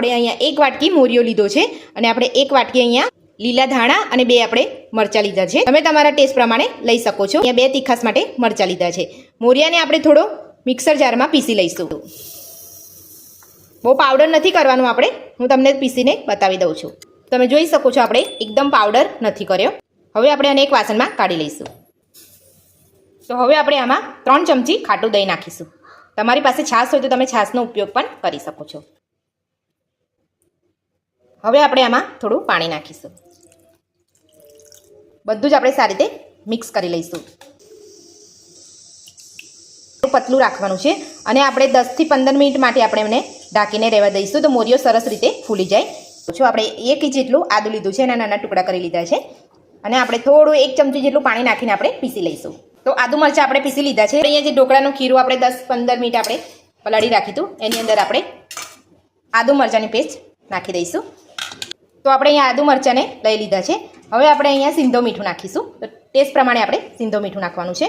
આપણે અહીંયા 1 વાટકી મોરિયો લીધો છે અને આપણે 1 વાટકી અહીંયા લીલા ધાણા અને 2 આપણે મરચાં લીધા છે. તમે તમારા ટેસ્ટ પ્રમાણે લઈ શકો છો. અહીંયા 2 તીખાસ માટે મરચાં લીધા છે. મોરિયાને આપણે થોડો મિક્સર જારમાં પીસી લઈશું. બહુ પાવડર નથી કરવાનું આપણે, હું તમને પીસીને બતાવી દઉં છું. તમે જોઈ શકો છો આપણે એકદમ પાવડર નથી કર્યો. હવે આપણે આને એક વાસણમાં કાઢી લઈશું. તો હવે આપણે આમાં 3 ચમચી ખાટું દહીં નાખીશું. તમારી પાસે છાશ હોય તો તમે છાશનો ઉપયોગ પણ કરી શકો છો. હવે આપણે આમાં થોડું પાણી નાખીશું. બધું જ આપણે સારી રીતે મિક્સ કરી લઈશું. પતલું રાખવાનું છે અને આપણે 10 થી 15 મિનિટ માટે આપણે એમને ઢાંકીને રહેવા દઈશું તો મોરિયો સરસ રીતે ફૂલી જાય. જો આપણે 1 ઇંચ જેટલું આદું લીધું છે, એના નાના ટુકડા કરી લીધા છે અને આપણે થોડું 1 ચમચી જેટલું પાણી નાખીને આપણે પીસી લઈશું. તો આદુ મરચાં આપણે પીસી લીધા છે. અહીંયા જે ઢોકળાનું ખીરું આપણે 10-15 મિનિટ આપણે પલાળી રાખ્યું હતું, એની અંદર આપણે આદુ મરચાંની પેસ્ટ નાખી દઈશું. તો આપણે અહીંયા આદુ મરચાંને લઈ લીધા છે. હવે આપણે અહીંયા સિંધો મીઠું નાખીશું. તો ટેસ્ટ પ્રમાણે આપણે સિંધો મીઠું નાખવાનું છે.